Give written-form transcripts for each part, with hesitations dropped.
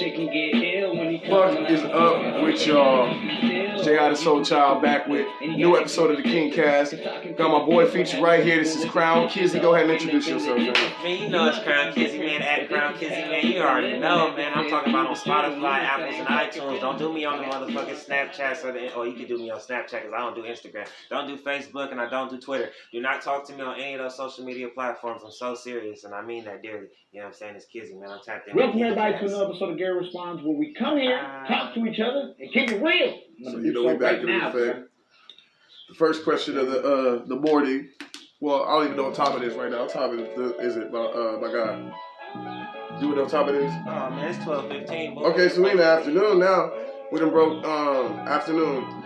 Fuck is up with y'all? Jay out of Solchyld back with a new episode of the KiNGKa. Got my boy featured right here. This is Crown Kizzie. Go ahead and introduce yourself, man. Man, you know it's Crown Kizzie, man. At Crown Kizzie, man. You already know, man. I'm talking about on Spotify, Apples, and iTunes. Don't do me on the motherfucking Snapchats or you can do me on Snapchat because I don't do Instagram. Don't do Facebook and I don't do Twitter. Do not talk to me on any of those social media platforms. I'm so serious and I mean that dearly. You know what I'm saying? It's Kizzie, man. I'm tapped in. Welcome everybody to another episode of Gary Responds where we come here, talk to each other, and keep it real. So you know we back in effect. The first question of the morning. Well, I don't even know what time it is right now. What time is it, my guy? Do we know what time it is? Oh man, it's 12:15. Okay, so we in the afternoon now. We done broke afternoon.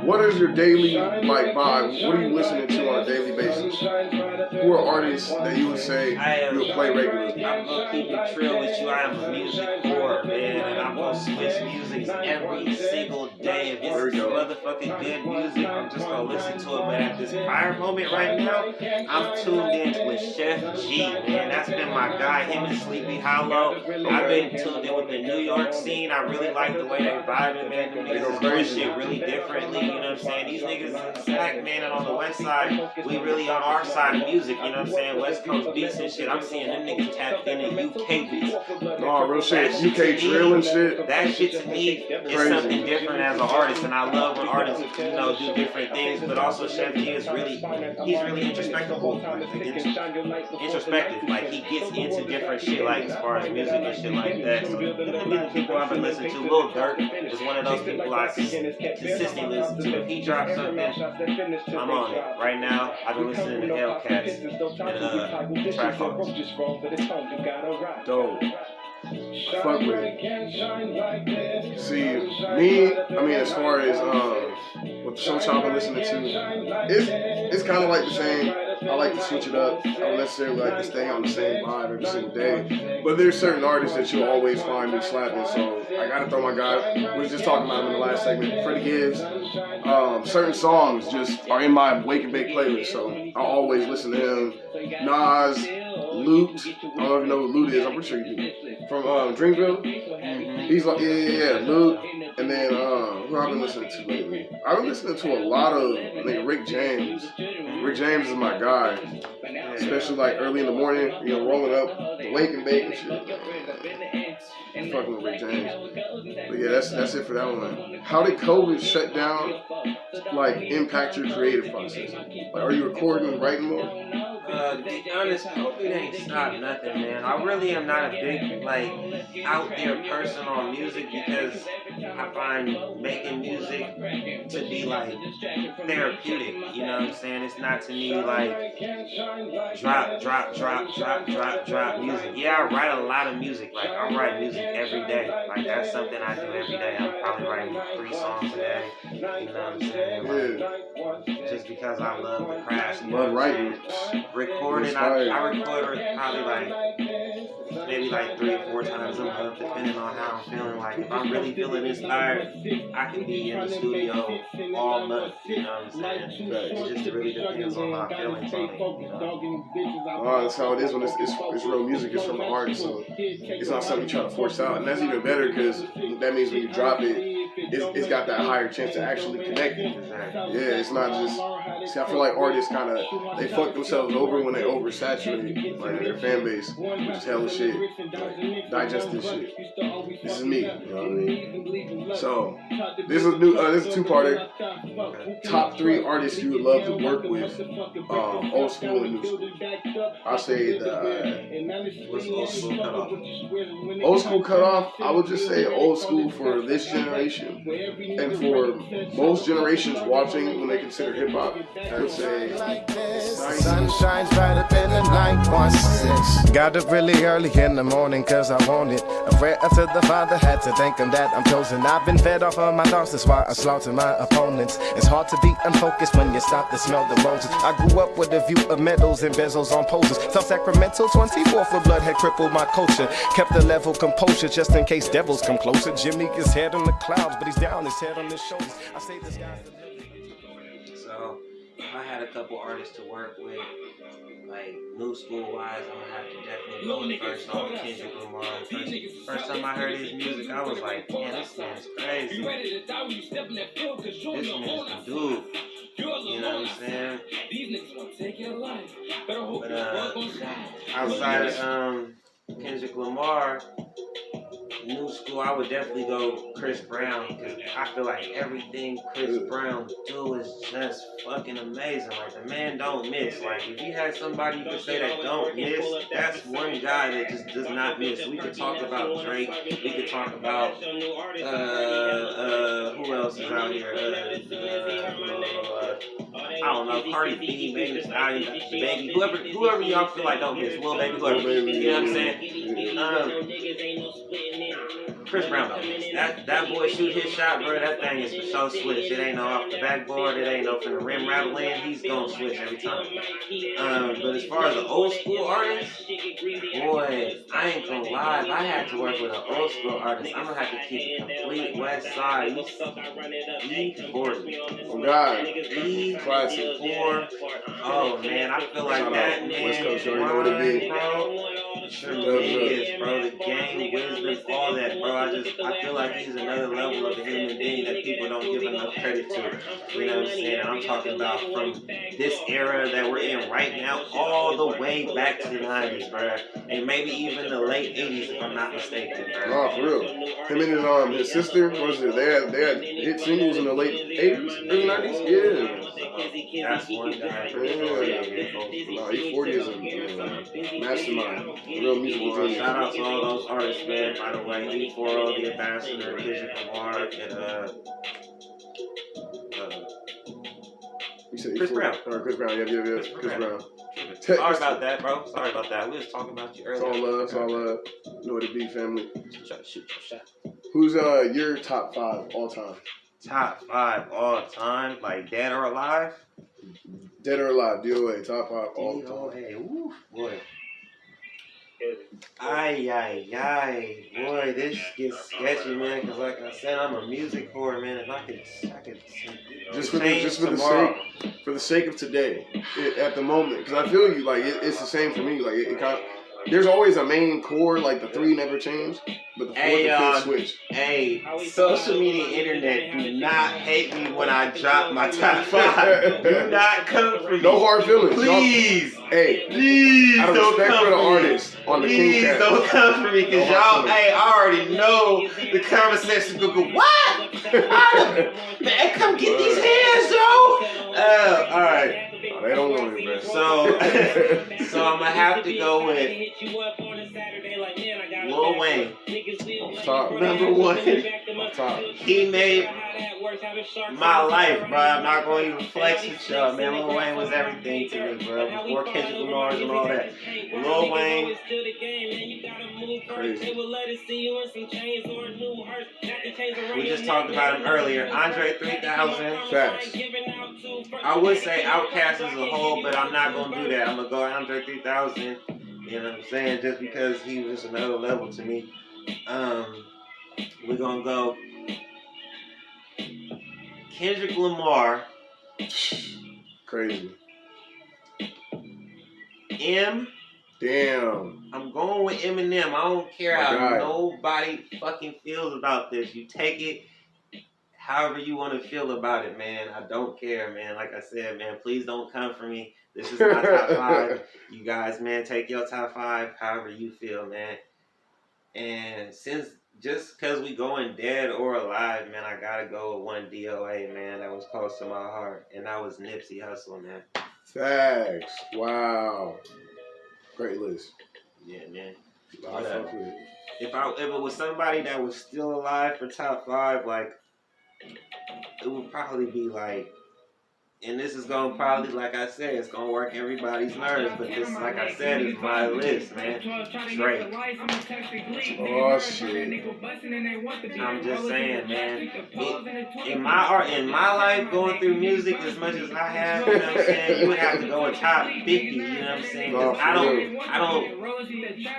What is your daily vibe? What are you listening to on a daily basis? Who are artists that you would say you would play regularly? I'm gonna keep it real with you. I am a music whore, man, and I'm gonna switch music every single day. If it's motherfucking good music, I'm just gonna listen to it. But at this prior moment right now, I'm tuned in with Chef G, man. That's been my guy. Him and Sleepy Hollow. I've been tuned in with the New York scene. I really like the way they vibing, man. Them niggas is doing shit really differently. You know what I'm saying? These niggas in Sac, man, and on the west side, we really on our side of music, you know what I'm saying? West Coast beats and shit. I'm seeing them niggas tapped into UK beats. Oh, real shit. UK drill and shit. That shit to me is something different as an artist, and I love when artists, you know, do different things, but also Chef G is he's really introspective. Like, he gets into different shit, like, as far as music and shit like that. So, the people I've been listening to, Lil Durk is one of those people I consistently listen to. If he drops something, I'm on it. Right now, I've been listening to Hellcats and Track Hawks. Dope. Fuck with it. See, me, I mean, as far as what the show I've been listening to, it's kind of like the same. I like to switch it up. I don't necessarily like to stay on the same vibe every single day. But there's certain artists that you'll always find me slapping. So I gotta throw my guy. We were just talking about him in the last segment. Freddie Gibbs. Certain songs just are in my wake and bake playlist. So I always listen to him. Nas, Loot. I don't even know who Loot is. I'm pretty sure you do. From Dreamville. He's like, yeah, Loot. And then who I've been listening to lately? I've been listening to a lot of Rick James. Rick James is my guy, especially like early in the morning, you know, rolling up the wake and bake and shit. I'm fucking with Rick James. But yeah, that's it for that one. How did COVID shut down, like, impact your creative process? Like, are you recording and writing more? To be honest, COVID ain't stopped nothing, man. I really am not a big, like, out there person on music because I find making music to be, like, therapeutic, you know what I'm saying? It's not to me, like, drop music. Yeah, I write a lot of music. Like, I write music every day. Like, that's something I do every day. I'm probably writing 3 songs a day, you know what I'm saying? Like, just because I love the craft. Love writing. Recording, I record probably maybe 3 or 4 times a month, depending on how I'm feeling. Like, if I'm really feeling inspired, I can be in the studio all month, you know what I'm saying? It just really depends on my feelings on it, you know? That's how it is when it's real music. It's from the heart, so it's not something you try to force out. And that's even better because that means when you drop it, it's got that higher chance to actually connect. Yeah, it's not just. See, I feel like artists kind of they fuck themselves over when they oversaturate like their fan base, which is hella shit. Like, digest this shit. This is me. You know what I mean? So this is new. This is a 2-parter. Top 3 artists you would love to work with, old school and new school. I say What's old school cutoff? Old school cutoff. I would just say old school for this generation and for most generations watching when they consider hip hop. I would say sun shines right up in the night. 1-6. Got up really early in the morning cause I want it. A prayer to the Father, had to thank him that I'm chosen. I've been fed off of my thoughts, that's why I slaughter my opponents. It's hard to be unfocused when you stop to smell the roses. I grew up with a view of medals and bezels on poses. Felt Sacramento 24 for blood had crippled my culture. Kept the level composure just in case devils come closer. Jimmy is head on the clouds, but he's down, his head on his shoulders. I say this guy's the So, if I had a couple artists to work with, like new school wise, I'm gonna have to definitely go with first off Kendrick Lamar. First time I heard his music, I was like, man, this man's crazy. This man's the dude. You know what I'm saying? But outside of Kendrick Lamar, new school, I would definitely go Chris Brown, because I feel like everything Chris Brown do is just fucking amazing. Like, the man don't miss. Like, if you had somebody you could say that don't miss, that's one guy that just does not miss. We could talk about Drake. We could talk about who else is out here? I don't know, Cardi B, Megan Thee Stallion, Baby, whoever y'all feel like don't miss, Lil Baby, whoever, you know what I'm saying? Chris Brown don't miss. That boy shoot his shot, bro, that thing is for sure switch. It ain't no off the backboard, it ain't no from the rim rattle in, he's gonna switch every time. But as far as the old school artists, boy, I ain't gonna lie, if I had to work with an old school artist, I'm gonna have to keep it complete West Side, E40. Oh God. E4. Oh man, I feel like that man. West Coast, you already know what it is. Bro. Sure is, bro. The game, wisdom, all that, bro. I feel like he's another level of a human being that people don't give enough credit to. You know what I'm saying? I'm talking about from this era that we're in right now, all the way back to the 90s, bro. And maybe even the late 80s, if I'm not mistaken, bro. No, for real. Him and his sister, what was it? They had hit singles in the late 80s, early 90s? Yeah. That's one guy. Nah, E40 is a mastermind. Real musical genius. Shout out to all those artists, man. By the way, E4, the ambassador, Kizzie, Lamar, and you said Chris Brown. Chris Brown, yeah. Chris Brown. Sorry about that, bro. Sorry about that. We was talking about you earlier. It's all love. Know what it be, family. Shoot your shot. Who's your top 5 all time? Top 5 all time, like dead or alive? Dead or alive, DOA, top 5 all time. DOA, oof, boy. Ay, boy, this gets sketchy, man. Cause like I said, I'm a music whore, man. If I could just for the sake of today, at the moment, because I feel you, like it's the same for me. Like it kind of, there's always a main core, like the 3 never change, but the 4th and 5th switch. Hey, social media internet, do not hate me when I drop my top 5. Do not come for me. No hard feelings. Please. Please out of don't respect come for the for artist on the Please KiNGKa. don't come for me, because y'all, I already know the comment section will go, what? Man, come get these hands, yo. Alright. Oh, they don't want it, bro. So I'm gonna have to go with Lil Wayne. Top. Number 1. Top. He made my life, bro. I'm not going to even flex with y'all, man. Lil Wayne was everything to me, bro. Before Kendrick Lamar and all that. Lil Wayne. Crazy. We just talked about him earlier. Andre 3000. Facts. I would say Outkast as a whole, but I'm not going to do that. I'm going to go Andre 3000. You know what I'm saying? Just because he was just another level to me. We're going to go Kendrick Lamar. Crazy. Damn. I'm going with Eminem. I don't care how nobody fucking feels about this. You take it however you want to feel about it, man. I don't care, man. Like I said, man, please don't come for me. This is my top 5. You guys, man, take your top 5 however you feel, man. And just because we going dead or alive, man, I got to go with one DOA, man. That was close to my heart. And that was Nipsey Hussle, man. Facts. Wow. Great list. Yeah, man. If it was somebody that was still alive for top 5, like, it would probably be like, and this is going to probably, like I said, it's going to work everybody's nerves, but this, like I said, is my list, man. Drake. Oh, shit. I'm just saying, man. In my life, going through music as much as I have, you know what I'm saying, you would have to go in top 50, you know what I'm saying? I don't,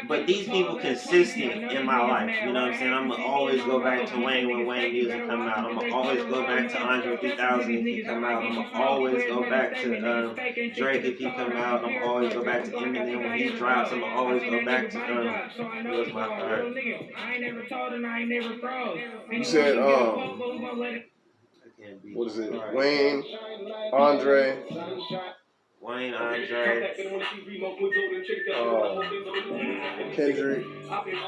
but these people consistent in my life, you know what I'm saying? I'm going to always go back to Wayne when Wayne music come out. I'm going to always go back to Andre 3000 if he come out. I'm going to always go back to Drake if he come out. I'm always go back to Eminem when he drops. I'm always go back to who was my third? You said what is it? Wayne, Andre. Wayne, Andre, Kendrick,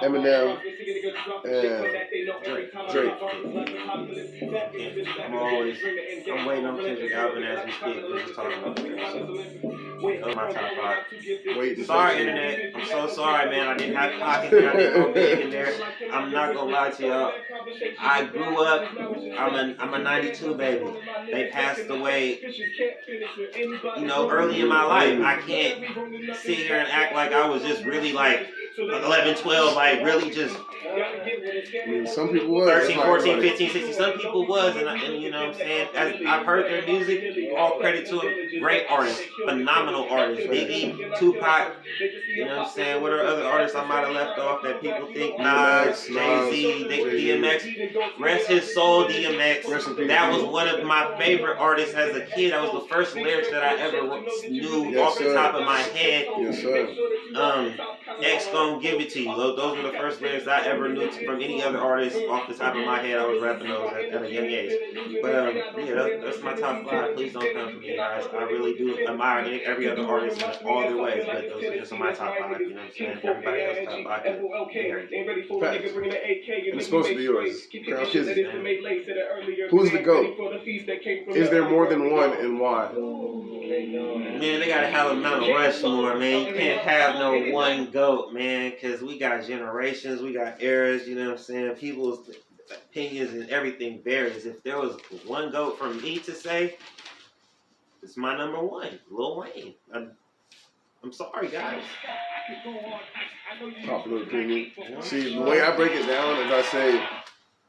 Eminem, and Drake. I'm waiting on Kendrick album as we speak. We're just talking about that. So, those are my top 5. Sorry, internet. I'm so sorry, man. I didn't have pockets. I didn't go big in there. I'm not gonna lie to y'all. I grew up. I'm a '92 baby. They passed away, you know, early in my life. I can't sit here and act like I was just really like 11, 12, like really just. I mean, some people was 13, 14, 15, 16. Some people was, and you know what I'm saying? As I've heard their music, all credit to them. Great artists, phenomenal artists. Biggie, Tupac, you know what I'm saying? What are other artists I might have left off that people think? Nas, Jay-Z, DMX. Rest his soul, DMX. That was one of my favorite artists as a kid. That was the first lyrics that I ever knew off the top of my head. Yes, sir. X gon' give it to you. Those were the first lyrics I ever knew from any other artist off the top of my head. I was rapping those at a young age. But yeah, that's my top 5. Please don't come for me, guys. I really do admire every other artist in all their ways, but those are just my top 5. You know what I'm saying? Everybody else top 5. And it's supposed to be yours. Crown Kizzie. Who's the GOAT? Is there more than one, and why? Man, they gotta have a Mount Rushmore, man. You can't have no one GOAT, man, because we got generations, we got eras, you know what I'm saying? People's opinions and everything varies. If there was one GOAT for me to say, it's my number 1, Lil Wayne. I'm sorry, guys. Popular opinion. See, the way I break it down is I say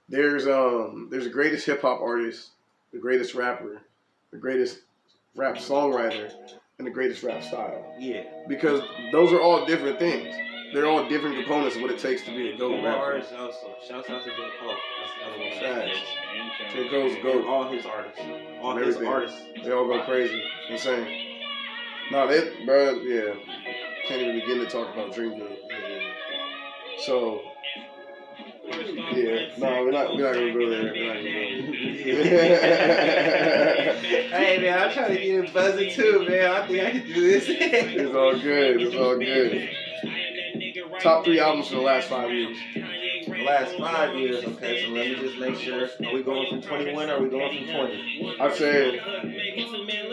there's the greatest hip hop artist, the greatest rapper, the greatest rap songwriter, and the greatest rap style. Yeah. Because those are all different things. They're all different components of what it takes to be a GOAT rapper. Also. Shouts out to KiNGKFoLK. That's the other one. Facts. KiNGKa's GOAT. All his artists. All his artists. They all go crazy. Insane. No, bro, yeah. Can't even begin to talk about Dream Girl. So, yeah. No, we're not gonna go there. We're not gonna go there. Hey man, I'm trying to get it buzzing too, man. I think I can do this. It's all good. It's all good. Top 3 albums for the last 5 years. The last 5 years. Okay, so let me just make sure. Are we going from 21 or are we going from 20? I'd say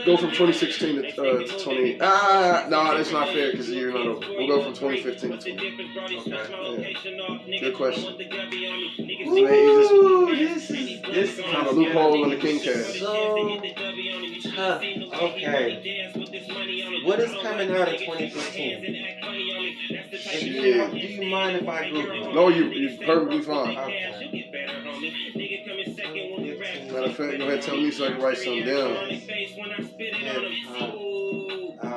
go from 2016 to 20. No, that's not fair because the year not over. We'll go from 2015 to 20. Okay. Yeah. Good question. Ooh, this is found a loophole in the KiNGKa. So tough. Okay. What is coming out in 2015? Do you mind if I Google? No, you're perfectly fine. Okay. Matter of fact, go ahead and tell me so I can write something down.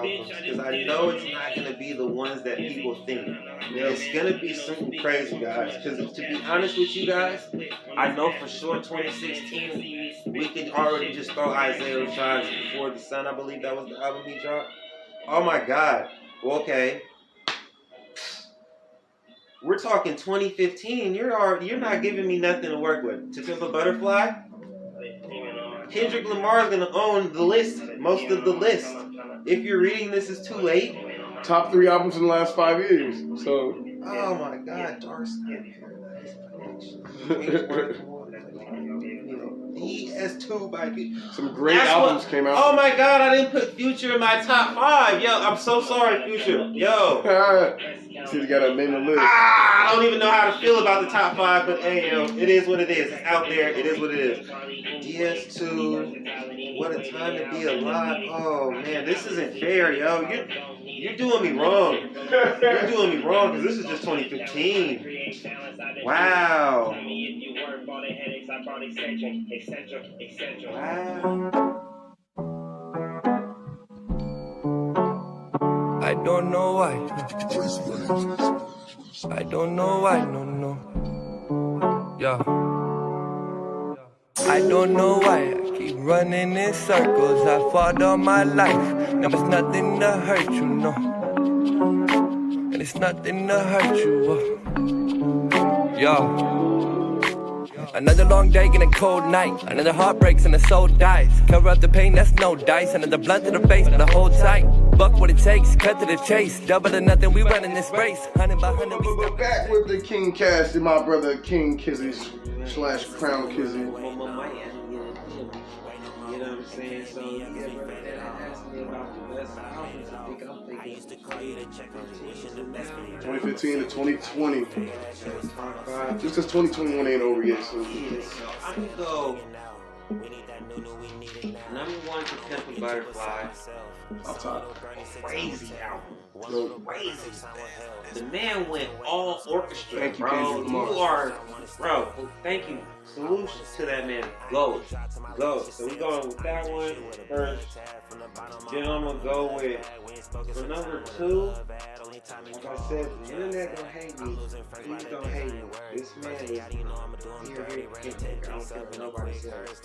Because I know it's not going to be the ones that people think. It's going to be something crazy, guys. Because to be honest with you guys, I know for sure 2016, we can already just throw Isaiah Rashad's Before the Sun. I believe that was the album he dropped. Oh my God. Okay. We're talking 2015. You're not giving me nothing to work with. To Pimp a Butterfly? Kendrick Lamar's gonna own the list, most of the list. If you're reading this, is too late. Top 3 albums in the last 5 years. So. Oh my God, Dark Sky Paradise. DS2 by some great albums came out. Oh my God, I didn't put Future in my top 5. Yo, I'm so sorry, Future. Yo. See, you gotta name the list. I don't even know how to feel about the top 5, but hey, yo, it is what it is. It's out there. It is what it is. DS2. What a time to be alive. Oh man, this isn't fair, yo. You're doing me wrong. You're doing me wrong because this is just 2015. Wow. I don't know why. I don't know why, no. Yeah. I don't know why I Keep running in circles, I fought all my life. Now there's nothing to hurt you, no. And it's nothing to hurt you, yo. Another long day and a cold night. Another heartbreaks and the soul dies. Cover up the pain, that's no dice. Another blunt to the face, but the hold tight. Buck what it takes, cut to the chase. Double or nothing, we running this race. 100 by 100, we We're back with the King Cast and my brother King Kizzie / Crown Kizzie. You know what I'm saying? So, yeah, brother, that asked me about the best albums. I'm thinking 2015 to 2020. Just because 2021 ain't over yet. So. Yeah, so I'm going to go number 1 to Pimp a Butterfly. Up top. Crazy album. Yo. Crazy. The man went all orchestra, Thank you, bro. Kendrick Lamar. You are, bro. Thank you. Salute to that man. Go. So we going with that one first. Then I'm gonna go with for number 2. Like I said, the internet gonna hate me. He's gonna hate me. This man is here. I don't care what nobody says.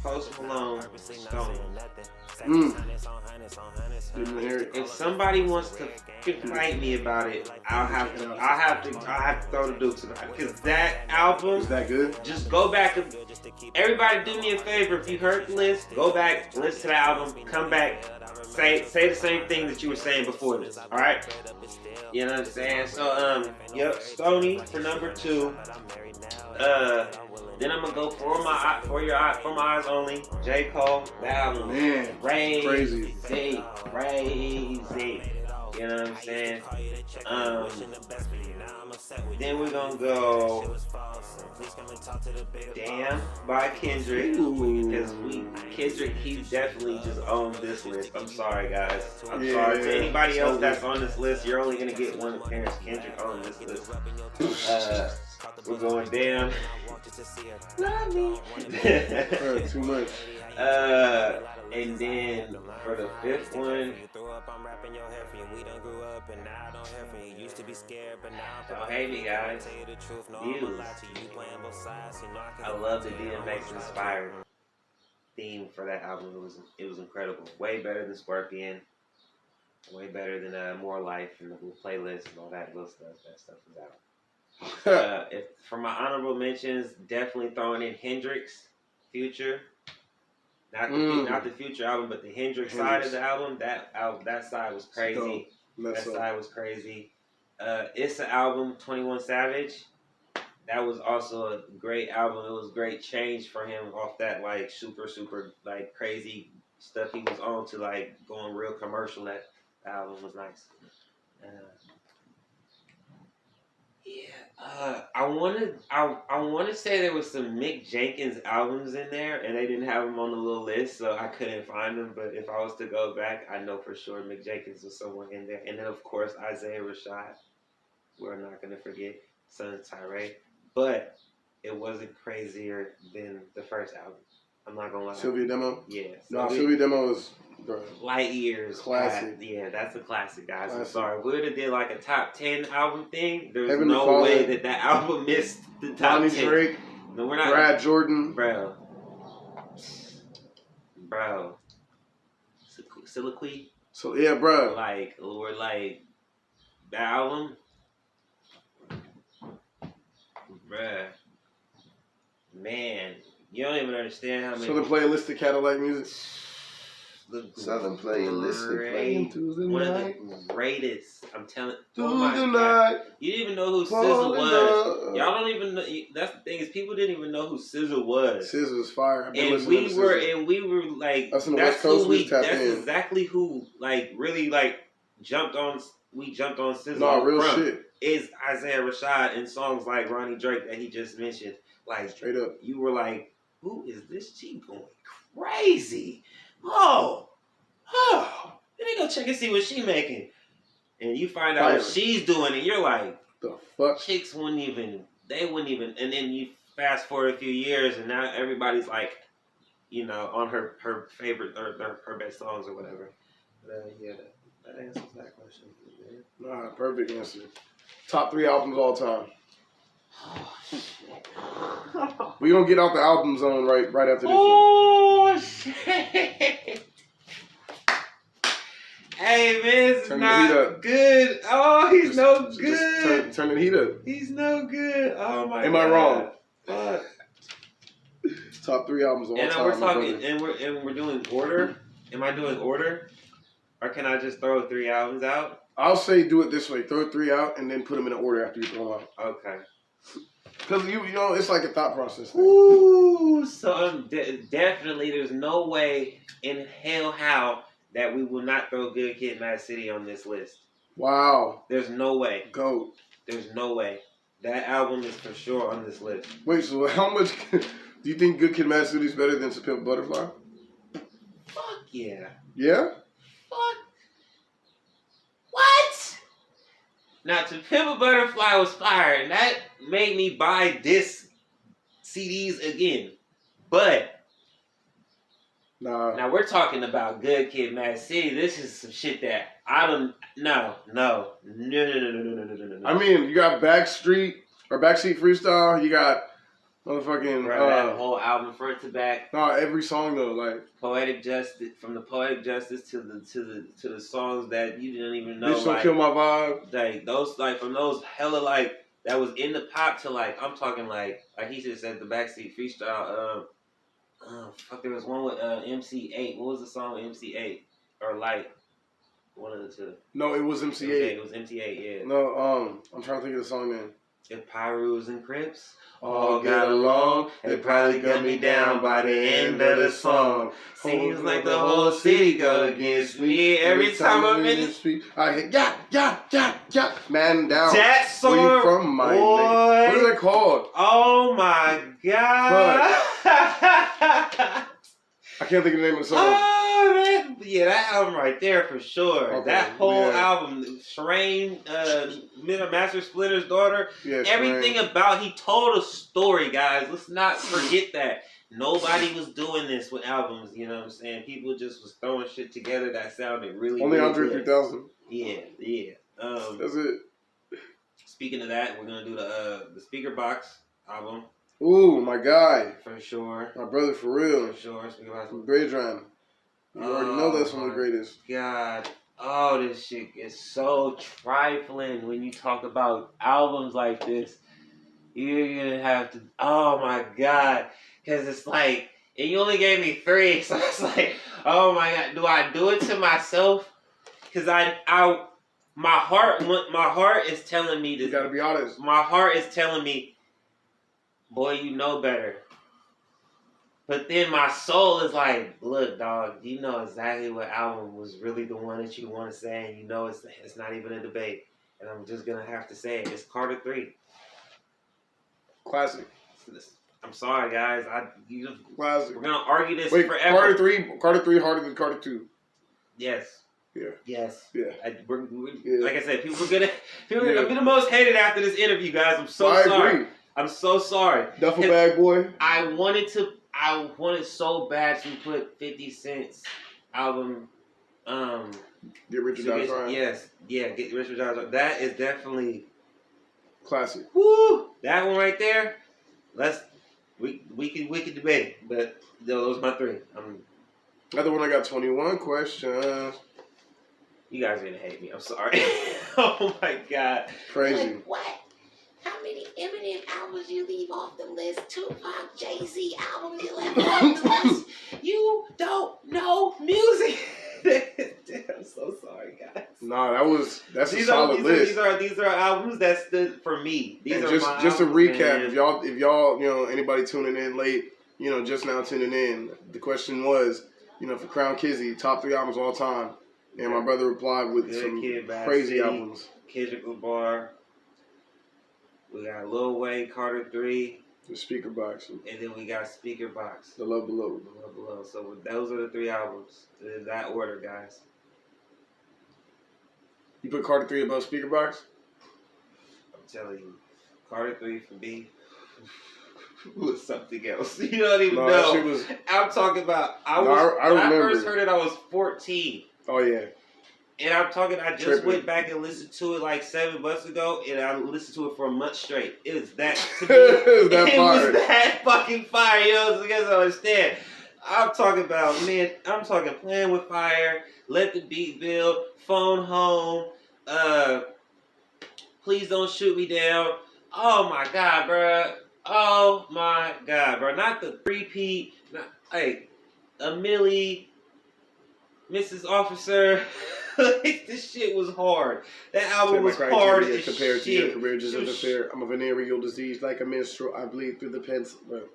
Post Malone, Stone. If somebody wants to fight me about it, I'll have to throw the Dukes about it. Because that album Is that good? Just go back and everybody do me a favor. If you heard the list, go back, listen to the album, come back, say the same thing that you were saying before this. All right? You know what I'm saying? So yep, Stoney for number 2. Then I'm gonna go for my eyes only. J. Cole, that album, Man, crazy. You know what I'm saying? Then we're gonna go Damn by Kendrick. Because Kendrick, he definitely just owned this list. I'm sorry, guys. I'm sorry to anybody else that's on this list. You're only gonna get one appearance. Kendrick owned this list. We're going Damn. Love me. Too much. And then for the 5th one, don't hate me, guys. Views. I love the DMX inspired theme for that album. It was incredible. Way better than Scorpion. Way better than More Life and the little playlist and all that little stuff. That stuff was out. For my honorable mentions, definitely throwing in Hendrix, Future. Not the Future album, but the Hendrix side of the album. That side was crazy. Side was crazy. It's an album, 21 Savage. That was also a great album. It was a great change for him off that like super like crazy stuff he was on to like going real commercial. That album was nice. I want to say there was some Mick Jenkins albums in there, and they didn't have them on the little list, so I couldn't find them. But if I was to go back, I know for sure Mick Jenkins was somewhere in there. And then of course Isaiah Rashad. We're not gonna forget Son Tyree, but it wasn't crazier than the first album. I'm not gonna lie. Sylvia Demo? Yeah. No, Sylvia Demo is light years. Classic. Yeah, that's a classic, guys. I'm sorry. If we would have did like a top 10 album thing, there's Heaven no way that album missed the top 10. Drake, no, we're not. Brad Jordan. Bro. Soliloquy. So yeah, bro. We're like that album. Bruh. Man. You don't even understand how many. Southern Playalistic Cadillac music. Southern Playalistic playing Tuesday one night. of the greatest. I'm telling you. Tuesday night. You didn't even know who SZA was. Y'all don't even know. That's the thing is people didn't even know who SZA was. SZA was fire. And we were like, that's who we. That's exactly who like really like jumped on. We jumped on SZA. No, real shit. Is Isaiah Rashad in songs like Ronnie Drake that he just mentioned. Like straight up. You were like, who is this chick going crazy? Oh, let me go check and see what she making. And you find out what she's doing, and you're like, the fuck? Chicks wouldn't even, and then you fast forward a few years, and now everybody's like, you know, on her favorite, or her best songs or whatever. But, yeah, that answers that question. Nah, perfect answer. Top 3 albums all time. We gonna get out the album zone right after this. Oh shit! Hey man, this is not good. Oh, he's no good. Turn the heat up. He's no good. Oh my god. Am I wrong? Fuck. Top 3 albums of all time. We're talking, and we're doing order. Am I doing order, or can I just throw 3 albums out? I'll say do it this way: throw 3 out and then put them in order after you throw them out. Okay. Because you know it's like a thought process thing. Ooh, so definitely there's no way in hell how that we will not throw Good Kid, Mad City on this list. Wow. There's no way. Go. There's no way. That album is for sure on this list. Wait, so how much do you think Good Kid, Mad City is better than To Pimp a Butterfly? Fuck yeah. Yeah? Fuck. What? Now, To Pimp a Butterfly was fire, and that made me buy disc CDs again. But nah. Now we're talking about Good Kid, Mad City. This is some shit that I don't. No. I mean, you got Backseat Freestyle. You got motherfucking that whole album front to back. Nah, every song though, like Poetic Justice, from the Poetic Justice to the songs that you didn't even know. Bitch Don't Kill My Vibe. Like those, like from those hella like that was in the pop to like I'm talking like he just said the Backseat Freestyle. Fuck, there was one with MC8. What was the song with MC8 or Light? One of the two. No, it was MC8. Okay, it was MC8. Yeah. No, I'm trying to think of the song name. If Pyrus and Crips all got along, they probably got me down by the end of the song. Seems like the whole city go against me every time I'm in the street. I hit yeah, man down. That song, where you from, my nigga? What is it called? Oh my god! I can't think of the name of the song. Oh, that album right there for sure. Okay, that whole album, Shrine, Master Splinter's daughter, everything about, he told a story, guys. Let's not forget that. Nobody was doing this with albums, you know what I'm saying? People just was throwing shit together that sounded really Only really Andre 3000. Yeah. That's it. Speaking of that, we're gonna do the Speaker Box album. Ooh, my guy. For sure. My brother, for real. For sure. Speaker Box. Great Drum. You already know that's one of the greatest. God. Oh, this shit is so trifling when you talk about albums like this. You're gonna have to, oh my God. Because it's like, and you only gave me 3, so it's like, oh my God, do I do it to myself? Because my heart is telling me this. You gotta be honest. My heart is telling me, boy, you know better. But then my soul is like, look, dog, you know exactly what album was really the one that you want to say, and you know it's not even a debate. And I'm just going to have to say it. It's Carter 3. Classic. I'm sorry, guys. Classic. We're going to argue this Wait, forever. Carter 3 harder than Carter 2. Yes. Yeah. Yes. Yeah. Like I said, people are going to be the most hated after this interview, guys. I'm so sorry. Agree. I'm so sorry. Duffel Bag Boy. I wanted so bad to put 50 Cent's album, Get Rich or Die Trying. Yes, yeah, Get Rich or Die Trying. That is definitely classic. Woo! That one right there. We can debate it, but those are my 3. Another one, I got 21 questions. You guys are gonna hate me. I'm sorry. Oh my God. Crazy. Like, what? How many Eminem albums you leave off the list? Tupac, Jay-Z albums you left off the list? You don't know music. I'm so sorry, guys. Nah, that's a solid list. These are albums that stood for me. These are just a recap. Man. If y'all, anybody tuning in late, just now tuning in, the question was, for Crown Kizzie, top 3 albums of all time, and my brother replied with some crazy albums. Kendrick Lamar. We got Lil Wayne, Carter 3. The Speaker Box. And then we got Speaker Box. The Love Below. The Love Below. So those are the 3 albums. In that order, guys. You put Carter 3 above Speaker Box? I'm telling you. Carter 3 for me was something else. You don't even know. I'm talking about, when I first heard it, I was 14. Oh, yeah. And I'm talking, I just Tripping. went back and listened to it like 7 months ago, and I listened to it for a month straight. It was that, to me, it was that fucking fire, you know, so you guys don't understand. I'm talking about, man, I'm talking Playing with Fire, Let the Beat Build, Phone Home, Please Don't Shoot Me Down. Oh my God, bruh. Oh my God, bro. Not the repeat, like, a Millie, Mrs. Officer. This shit was hard. That album was hard as compared shit. To your career just as affair. I'm a venereal disease like a minstrel. I bleed through the pencil. But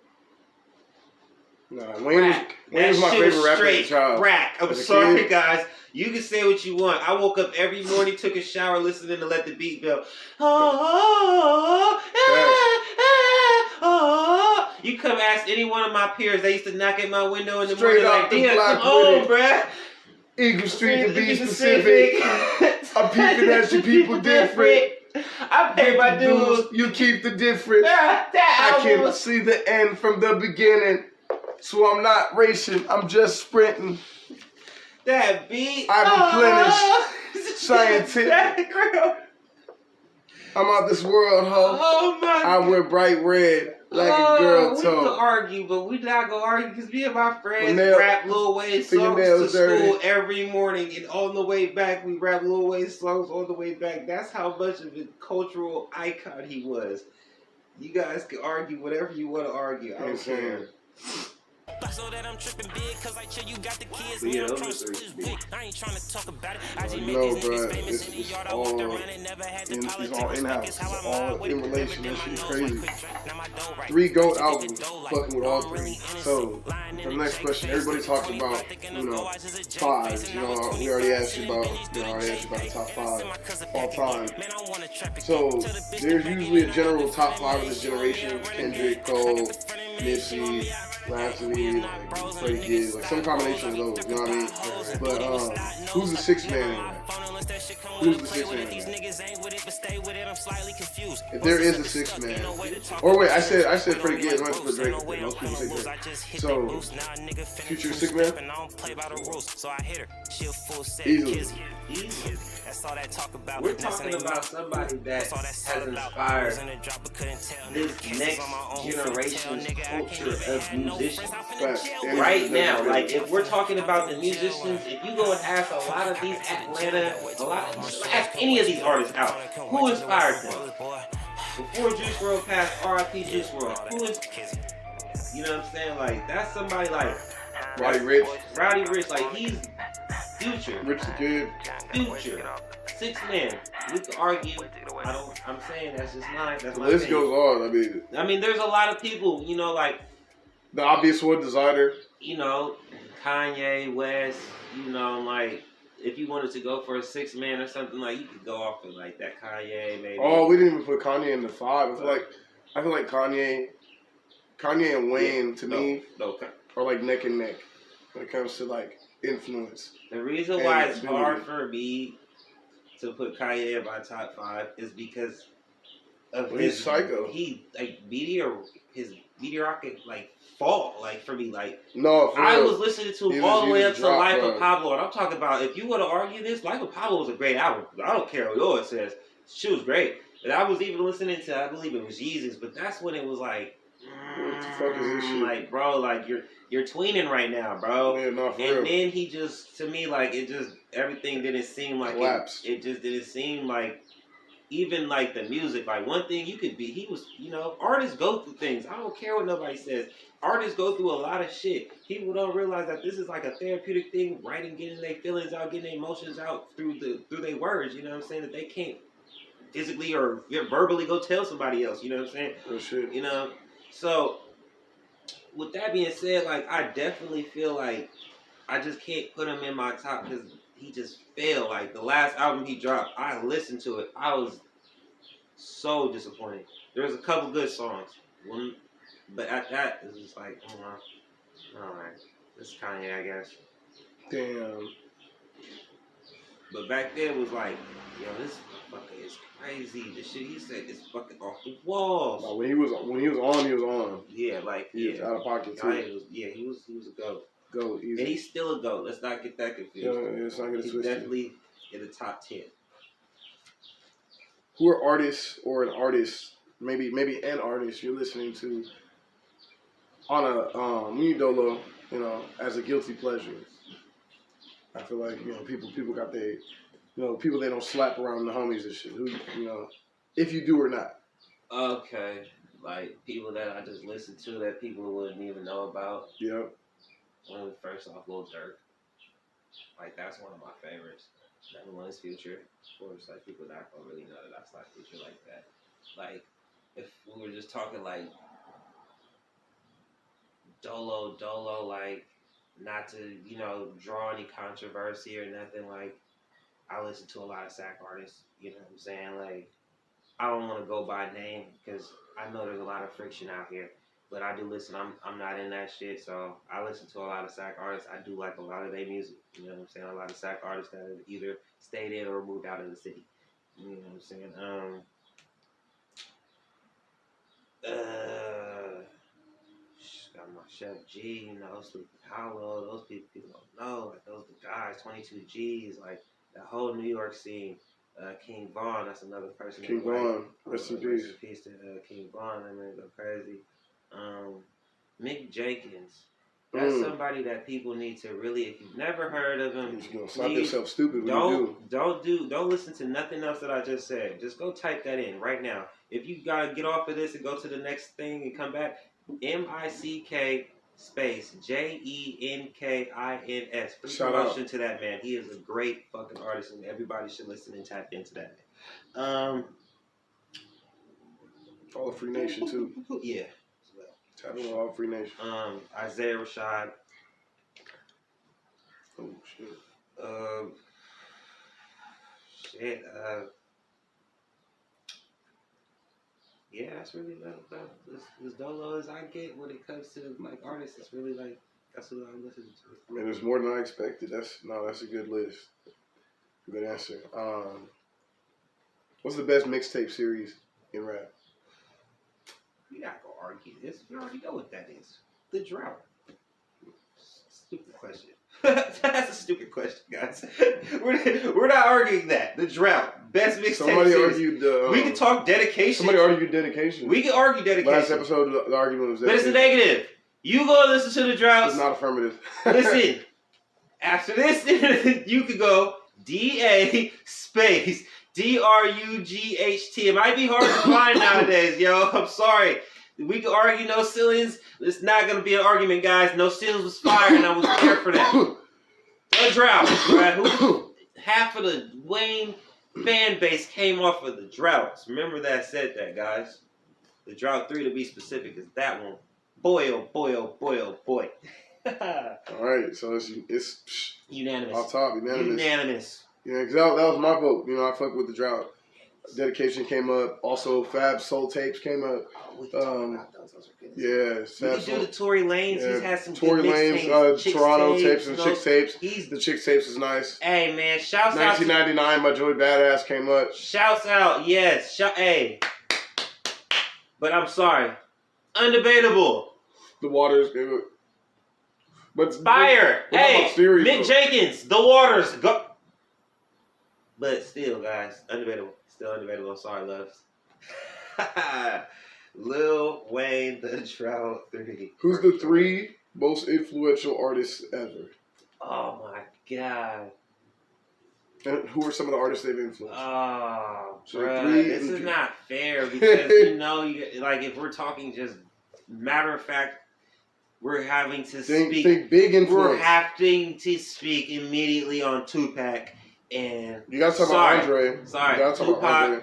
nah, Wayne was my favorite rapper as a child. Crack. I'm sorry, guys. You can say what you want. I woke up every morning, took a shower, listening to Let the Beat Build. You come ask any one of my peers. They used to knock at my window in the morning like, damn, come on, bruh. Eagle Street to be specific. I'm peeping at you people different. I pay my dues. You keep the difference. I can see the end from the beginning. So I'm not racing, I'm just sprinting. That beat. I replenish scientific. I'm out this world, ho. Oh my I wear bright red like a girl we toe. can argue, but we not gonna argue because me and my friends rap Lil Wayne songs to school every morning, and on the way back we rap Lil Wayne songs on the way back. That's how much of a cultural icon he was. You guys can argue whatever you want to argue. I don't care. So that I'm tripping big cause I chill, you got the kids. Yeah, I'm trying to split his wig. I ain't trying to talk about it. I just No, made these bro, niggas famous in the yard. I walked around and never had to it's all in-house. It's all in relation. That shit crazy. Now my dough right. 3 GOAT albums, fucking with all 3. So, the next question, everybody talks about, you know, 5s. You know, we already asked you about, the top 5 all time. So, there's usually a general top 5 of this generation. Kendrick, Cole, Nipsey, Rhapsody, like Freddie Gibbs, like some combination of those, you know what I mean? But who's the 6th man in that? Who's the 6th man in that? If there is a 6th man, or wait, I said Freddie Gibbs. I have to put Drake. Most people say Drake. So Future 6th man? Easily. We're talking about somebody that has inspired this next generation's culture of musicians. Right now, like if we're talking about the musicians, if you go and ask a lot of these Atlanta, ask any of these artists out, who inspired them? Before Juice WRLD passed, R.I.P. Juice WRLD. Who is, you know what I'm saying? Like that's somebody like Roddy Ricch. Like he's Future. Rich the Kid. Future. 6th man. We could argue. I'm saying that's just mine. That's The my list opinion. goes on. I mean, there's a lot of people, you know, like the obvious one, Designer. You know, Kanye, West. You know, like if you wanted to go for a 6th man or something, like you could go off of like that Kanye maybe. Oh, we didn't even put Kanye in the 5. I feel like Kanye and Wayne to me are like neck and neck when it comes to like influence. The reason why it's hard for me to put Kanye in my top 5 is because of his psycho. He like his meteoric like fall like for me like. No, I was listening to him all the way up to Life of Pablo, and I'm talking about if you want to argue this, Life of Pablo was a great album. I don't care what yours says. She was great. And I was even listening to, I believe it was Jesus, but that's when it was like, what the fuck is this shit? Like, bro, like you're tweening right now, bro. Yeah, no, for and real. then he just, to me, like it just everything didn't seem like it just didn't seem like even like the music. Like one thing you could be, he was, you know, artists go through things. I don't care what nobody says. Artists go through a lot of shit. People don't realize that this is like a therapeutic thing, writing, getting their feelings out, getting their emotions out through their words. You know what I'm saying? That they can't physically or verbally go tell somebody else. You know what I'm saying? Oh shit. You know. So with that being said, like I definitely feel like I just can't put him in my top because he just failed. Like the last album he dropped, I listened to it. I was so disappointed. There was a couple good songs. But at that, it was just like, alright, this is Kanye, I guess. Damn. But back then, it was like, yo, this fucker is crazy. The shit he said is fucking off the walls. When he was on. Yeah, like, he was out of pocket too. He was a GOAT. GOAT, easy. And he's still a GOAT. Let's not get that confused. Yeah, it's not gonna He's twist definitely in the top 10. Who are artists or an artist, maybe an artist you're listening to on a dolo, as a guilty pleasure? I feel like people got their people they don't slap around the homies and shit. Who if you do or not. Okay, like people that I just listen to that people wouldn't even know about. Yep. First off, Lil Durk. Like that's one of my favorites. Number one is Future. Of course, like people not gonna really know that I like Future like that. Like if we were just talking like dolo, like not to draw any controversy or nothing. Like I listen to a lot of SAC artists. You know what I'm saying? Like I don't want to go by name because I know there's a lot of friction out here. But I do listen. I'm not in that shit, so I listen to a lot of SAC artists. I do like a lot of their music. You know what I'm saying? A lot of SAC artists that have either stayed in or moved out of the city. You know what I'm saying? Got my Chef G, Sleepy Hollow. Those people don't know. Like those the guys, 22 G's, like the whole New York scene. King Von, that's another person. King Von, rest in peace. Rest in peace to King Von. That man go crazy. Mick Jenkins. That's somebody that people need to really, if you've never heard of him, you're gonna slap yourself stupid when don't listen to nothing else that I just said. Just go type that in right now. If you gotta get off of this and go to the next thing and come back, MICK space JENKINS. Free promotion to that man. He is a great fucking artist, and everybody should listen and tap into that man. All of Free Nation too. Yeah. Tap into all Free Nation. Isaiah Rashad. Oh shit. Yeah, that's really about as dolo as I get when it comes to like artists. It's really like that's what I'm listening to. I mean, there's more than I expected. That's a good list. Good answer. What's the best mixtape series in rap? We not gonna argue this. We already know what that is. The Drought. Stupid question. That's a stupid question, guys. We're not arguing that. The Drought. Best mixtape Somebody series. argued we can talk dedication. Somebody argued dedication. We can argue dedication. Last episode, the argument was dedication. But it's a negative. You go listen to the Drought. It's not affirmative. Listen. After this, you could go DA space DRUGHT. It might be hard to find nowadays, yo. I'm sorry. We could argue no ceilings. It's not going to be an argument, guys. No ceilings was fire, and I was there for that. The Drought, right? Half of the Wayne fan base came off of the Droughts. Remember that I said that, guys. The Drought 3, to be specific, is that one. Boy, oh boy, oh boy, oh boy. All right, so it's unanimous. Off top, Unanimous. Yeah, because that was my vote. I fuck with the Drought. Dedication came up. Also, Fab Soul Tapes came up. Oh, we can talk about those. Those are good. Yeah, we can do the Tory Lanez. Yeah. He's had some Tory good Lanez, Toronto tapes and Chicks tapes. The Chicks tapes is nice. Hey man, shouts 1999 by Joey Badass came up. Shouts out, yes. Hey. But I'm sorry. Undebatable. The Waters. But fire. Hey, series, Mick Jenkins, The Waters. Go. But still, guys, undebatable. Still undebatable. Sorry, loves. Lil Wayne, The Drought 3. Who's the 3 most influential artists ever? Oh my God. And who are some of the artists they've influenced? Oh, bruh, this is not fair because like if we're talking just matter of fact, we're having to speak. Think big influence. We're having to speak immediately on Tupac and. You gotta talk about Andre. Sorry, you gotta talk Tupac. about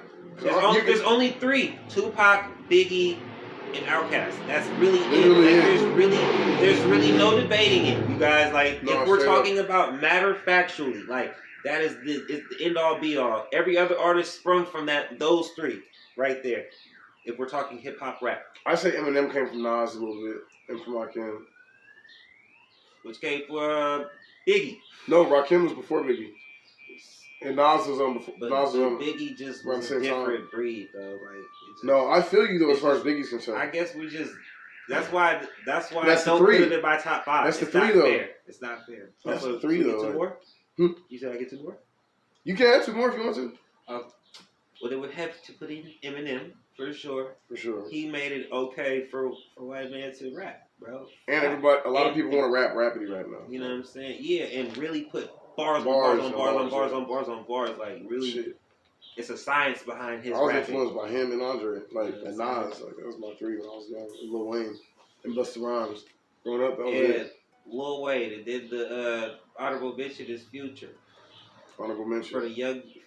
Andre. There's only 3: Tupac, Biggie, and Outkast. That's really it. There's really no debating it, you guys. Like if we're talking about matter factually, like that is the end all be all. Every other artist sprung from those 3 right there. If we're talking hip hop rap, I say Eminem came from Nas a little bit and from Rakim. Which came for Biggie. No, Rakim was before Biggie. And Nas was on before. But Nas was on Biggie just was a different breed, though. Like, no, I feel you though as far as Biggie's concerned. I guess we just. That's why that's I don't put it in my top 5. That's the 3 though. It's not fair. That's the 3 though. Get 2 more? You said I get 2 more? You can add 2 more if you want to. Well, they would have to put in Eminem for sure. For sure. He made it okay for white man to rap, bro. And everybody, a lot of people want to rap rapidy right now. You know what I'm saying? Yeah, and really put bars on bars. Like really, shit. It's a science behind his. I was rapping. influenced by him and Andre, like and Nas. Like that was my 3 when I was young. And Lil Wayne and Busta Rhymes. Growing up, that was it. Lil Wayne that did the honorable mention is Future. Honorable mention for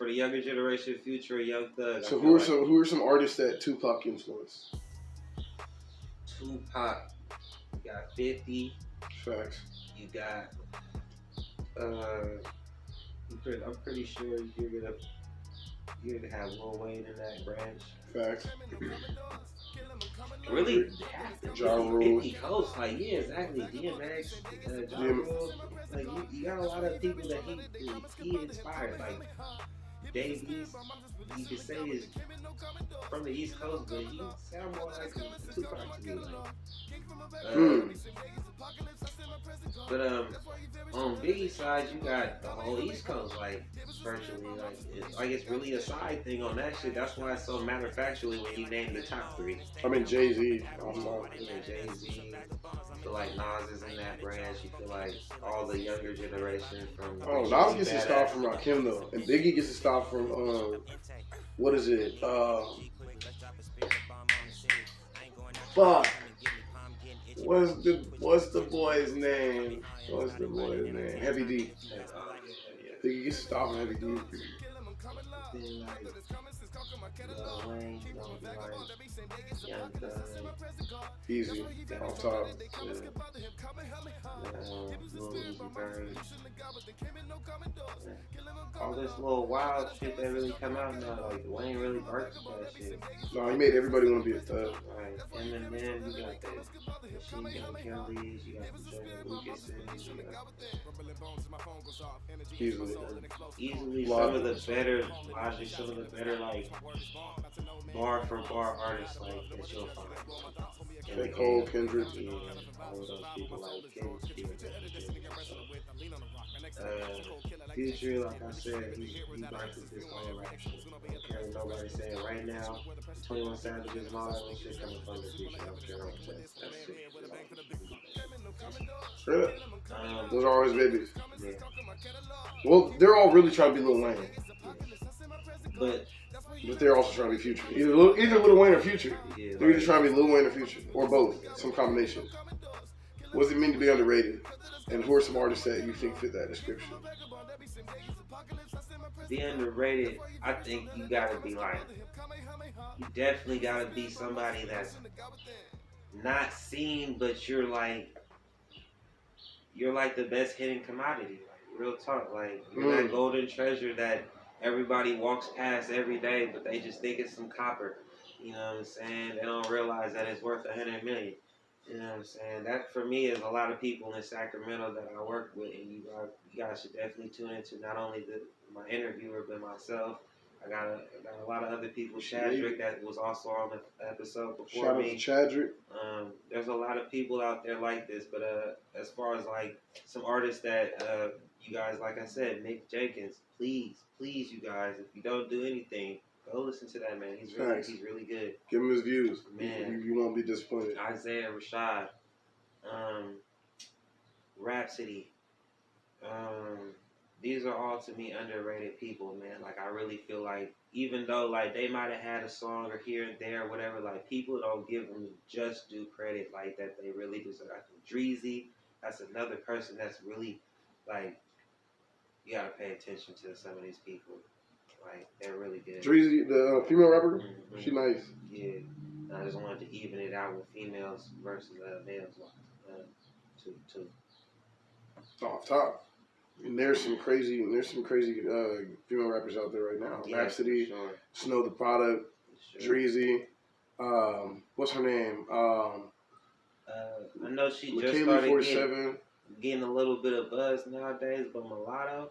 the younger generation, Future, Young Thug. So who are some artists that Tupac influenced? Tupac, you got 50. Facts. You got I'm pretty sure you're gonna have Lil Wayne in that branch. Facts. Really, Ja Rule. 50 Coast, like yeah, exactly. DMX, Ja Rule, like you got a lot of people that he inspired, like Dave East. You could say is from the East Coast, but he sound more like a Tupac to me. But on Biggie's side, you got the whole East Coast, like virtually, like it's really a side thing on that shit. That's why it's so matter-factually when you name the top 3. I mean Jay-Z. Jay-Z. You feel like Nas is in that branch. You feel like all the younger generation from. Nas gets his style from Rakim though, and Biggie gets his style from what is it? Fuck. What's the boy's name? Heavy D. Biggie gets his style from Heavy D. Easy, off top. All this little wild shit that really come out now, like Wayne really birthed that shit. No, he made everybody want to be a thug. Right, Eminem, you got the Machine Gun Kellys, you got the Jordan Lucases, you got easily some of the better Logic, some of the better like bar for bar artists like that you'll find. J. Cole, Kendrick. Yeah, all of those people like Kizzie. Future, like I said, he birthed this whole rap shit. I don't care what nobody's saying right now. 21 Savages and all that shit coming from the future. I don't care what I'm saying. That's shit. Straight up. Those are all his babies. Yeah. Well, they're all really trying to be Lil Wayne. But they're also trying to be Future. Either Lil Wayne or Future. Yeah, they're either trying to be Lil Wayne or Future. Or both. Some combination. What does it mean to be underrated? And who are some artists that you think fit that description? Be underrated, I think you gotta be like, you definitely gotta be somebody that's not seen, but you're like the best hidden commodity. Like, real talk. Like, you're that golden treasure that everybody walks past every day, but they just think it's some copper. You know what I'm saying? They don't realize that it's worth $100 million. You know what I'm saying? That for me is a lot of people in Sacramento that I work with, and you guys should definitely tune into not only my interviewer but myself. I got a lot of other people. Chadrick that was also on the episode before me. Shout out to Chadrick. There's a lot of people out there like this, but as far as like some artists that you guys, like I said, Nick Jenkins, please, you guys, if you don't do anything, go listen to that man. He's really good. Give him his views. Man, you won't be disappointed. Isaiah Rashad, Rhapsody. These are all to me underrated people, man. Like I really feel like even though like they might have had a song or here and there or whatever, like people don't give them just due credit like that they really deserve. I think Dreezy, that's another person that's really like you gotta pay attention to some of these people. Like they're really good. Dreezy, the female rapper, she nice. Yeah, I just wanted to even it out with females versus males. Too. Off top. And there's some crazy female rappers out there right now. Yeah, Rhapsody, sure. Snow the Product, Sure. Dreezy. What's her name? I know she just Michaela started 47. getting a little bit of buzz nowadays, but Mulatto,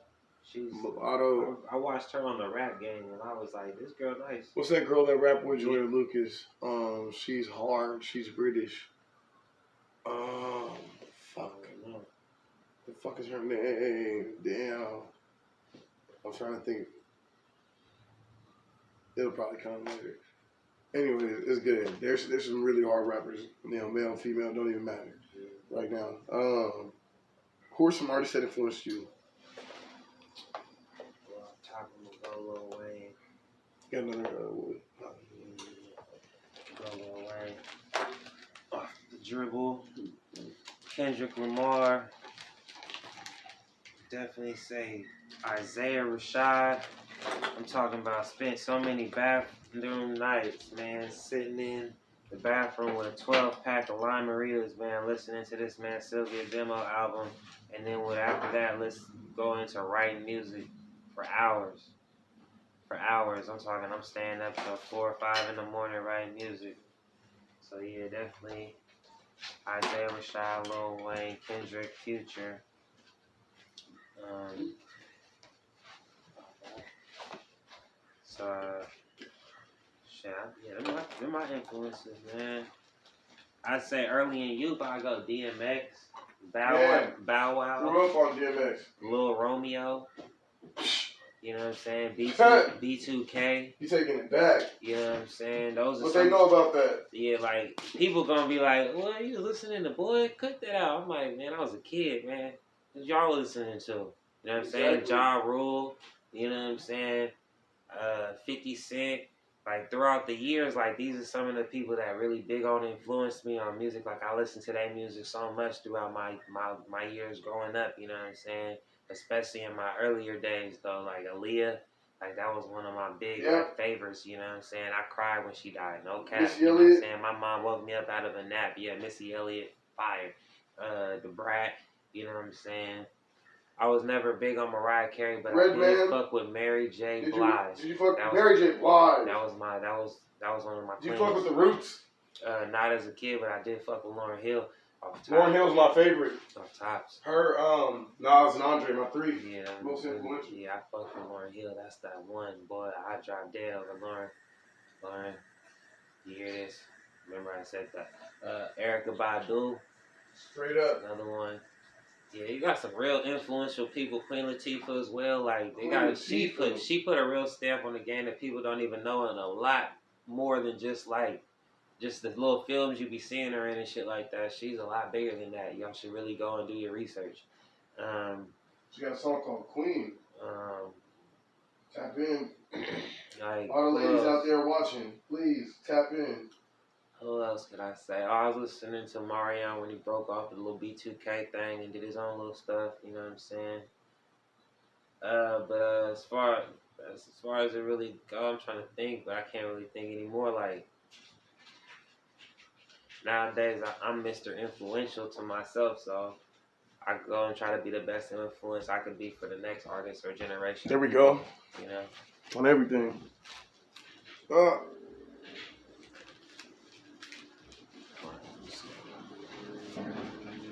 I watched her on the Rap Game, and I was like, this girl nice. What's that girl that rap with Joyner Lucas? She's hard. She's British. Fuck. The fuck is her name? Damn. I'm trying to think. it'll probably come later. Anyway, it's good. There's some really hard rappers. You know, male, female, don't even matter right now. Who are some artists that influenced you? Well, top of the go Lil Wayne. Got another Go Lil Wayne. Off the dribble. Kendrick Lamar. Definitely say Isaiah Rashad. I'm talking about spent so many bathroom nights, man, sitting in the bathroom with a 12-pack of Lime Maritas, man, listening to this man Sylvia demo album, and then after that, let's go into writing music for hours. For hours, I'm staying up till 4 or 5 in the morning writing music. So yeah, definitely Isaiah Rashad, Lil Wayne, Kendrick, Future. They're my influences, man. I'd say early in youth, I go DMX, Bow Wow, grew up on DMX, Lil Romeo. You know what I'm saying? B2K. You taking it back. You know what I'm saying? Those are what they know about that. Yeah, like people gonna be like, "Well, you listening to Boy? Cut that out." I'm like, man, I was a kid, man. What y'all listening to? You know what I'm saying? Ja Rule. You know what I'm saying? 50 Cent. Like throughout the years, like these are some of the people that really big on influenced me on music. Like I listened to their music so much throughout my years growing up. You know what I'm saying? Especially in my earlier days, though, like Aaliyah, like that was one of my big like, favorites. You know what I'm saying? I cried when she died. No cap. You know what I'm saying? My mom woke me up out of a nap. Yeah, Missy Elliott, fire. The Brat. You know what I'm saying? I was never big on Mariah Carey, but I did fuck with Mary J. Blige. Did you fuck with Mary J. Blige? That was one of my. Did you fuck with the Roots? Not as a kid, but I did fuck with Lauryn Hill. Lauryn Hill's my favorite. Off tops. Her, Nas and Andre, my three. Yeah, most influential. Yeah, I fuck with Lauryn Hill. That's that one, boy. I drop dead over Lauryn, you hear this? Remember I said that. Erykah Badu. Straight up. Another one. Yeah, you got some real influential people. Queen Latifah as well. Like she put a real stamp on the game that people don't even know, and a lot more than just the little films you be seeing her in and shit like that. She's a lot bigger than that. Y'all should really go and do your research. She got a song called Queen. Tap in. Like, all the ladies out there watching, please tap in. Who else could I say? Oh, I was listening to Marion when he broke off the little B2K thing and did his own little stuff. You know what I'm saying? But as far as it really go, I'm trying to think, but I can't really think anymore. Like nowadays, I'm Mr. Influential to myself, so I go and try to be the best influence I could be for the next artist or generation. There we go. You know, on everything.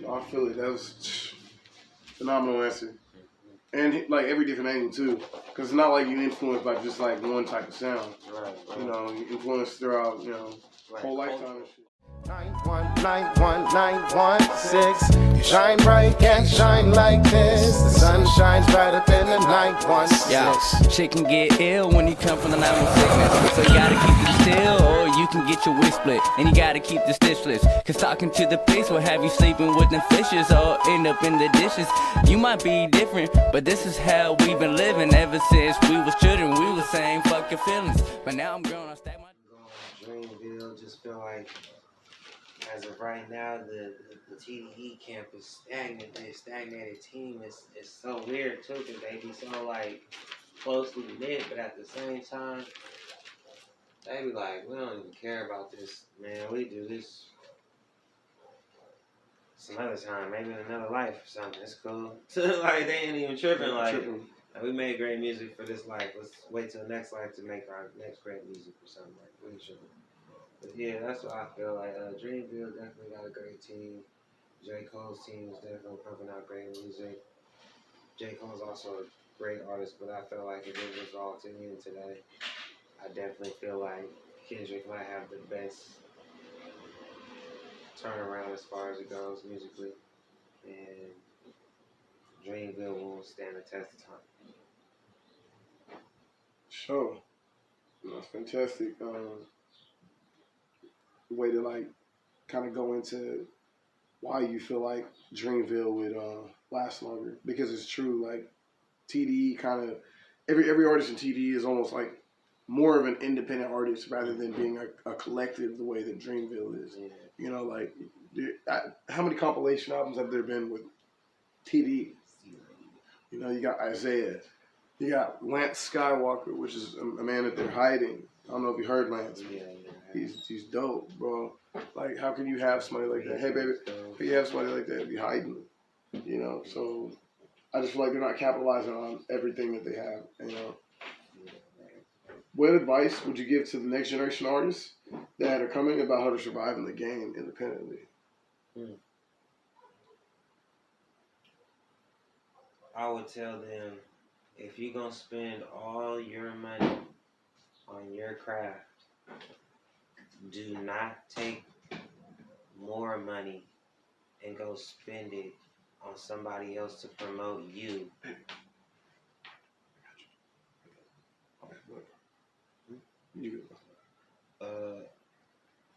I feel it. That was phenomenal answer. And like every different angle too. Because it's not like you influenced by just like one type of sound. Right. You know, you influenced throughout, you know, whole lifetime and shit. 91916. You shine bright, can't shine like this. The sun shines bright up in the 916. Yeah, shit can get ill when you come from the 916. So you gotta keep it still, or you can get your wish split. And you gotta keep the stitchless. Cause talking to the pigs will have you sleeping with them fishes, or end up in the dishes. You might be different, but this is how we've been living ever since we was children. We was saying fuck your feelings, but now I'm grown. I stack my Dreamville. Just feel like, as of right now, the TDE camp is stagnant. The stagnated team is so weird too, because they be so like closely knit, but at the same time, they be like, we don't even care about this, man. We do this some other time, maybe in another life or something. It's cool. Like they ain't even tripping. Like we made great music for this life. Let's wait till the next life to make our next great music or something. Like we ain't tripping. But yeah, that's what I feel like. Dreamville definitely got a great team. J. Cole's team is definitely pumping out great music. J. Cole's also a great artist, but I feel like if it was all to me today, I definitely feel like Kendrick might have the best turnaround as far as it goes musically. And Dreamville will stand the test of time. Sure. That's fantastic. Way to like kind of go into why you feel like Dreamville would last longer, because it's true. Like TDE kind of every artist in TDE is almost like more of an independent artist rather than being a collective the way that Dreamville is. Yeah. You know, like how many compilation albums have there been with TDE? You know, you got Isaiah, you got Lance Skywalker, which is a man that they're hiding. I don't know if you heard Lance. Yeah. He's dope, bro. Like, how can you have somebody like that? Hey, baby, how you have somebody like that and be hiding? You know, so I just feel like they're not capitalizing on everything that they have, you know. What advice would you give to the next generation artists that are coming about how to survive in the game independently? I would tell them, if you're going to spend all your money on your craft, do not take more money and go spend it on somebody else to promote you.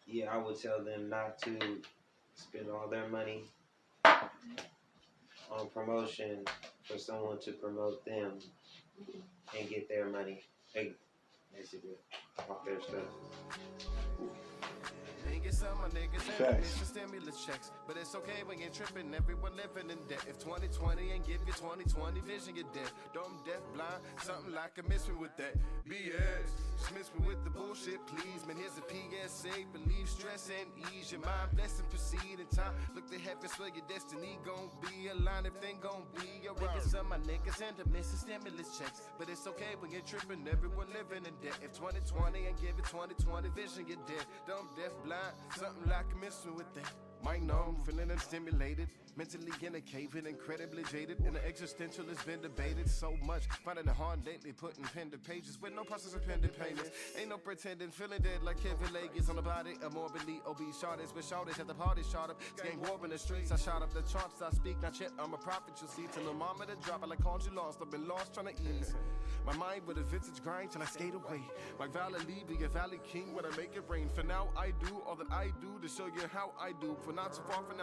Yeah, I would tell them not to spend all their money on promotion for someone to promote them and get their money, basically, off their stuff. Some of niggas and stimulus checks, but it's okay when you're tripping. Everyone living in debt. If 2020 ain't give you 2020 vision, you're dead. Dumb, deaf, blind, something like a miss me with that BS. Dismiss me with the bullshit, please. Man, here's a PSA. Believe, stress, and ease your mind. Bless and proceed in time. Look to heaven, where your destiny gon' be. Aligned, everything gon' be around. Some of my niggas and missing stimulus checks, but it's okay when you're tripping. Everyone living in debt. If 2020 ain't give you 2020 vision, you're dead. Dumb, deaf, blind. Something like a mystery with that. Might know I'm feeling unstimulated, mentally in a cave and incredibly jaded. And the existential has been debated so much. Finding it hard lately, putting pen to pages with no process of pen to payments. Ain't no pretending, feeling dead like KiNGFoLK is on the body of morbidly obese shorties. With shorties at the party, shot up. It's gang war in the streets. I shot up the charts, I speak, not yet. I'm a prophet, you'll see. Till the moment I drop, I like called you lost. I've been lost trying to ease my mind with a vintage grind till I skate away. Like Valley Lee, be a Valley King when I make it rain. For now, I do all that I do to show you how I do. For not so far from now.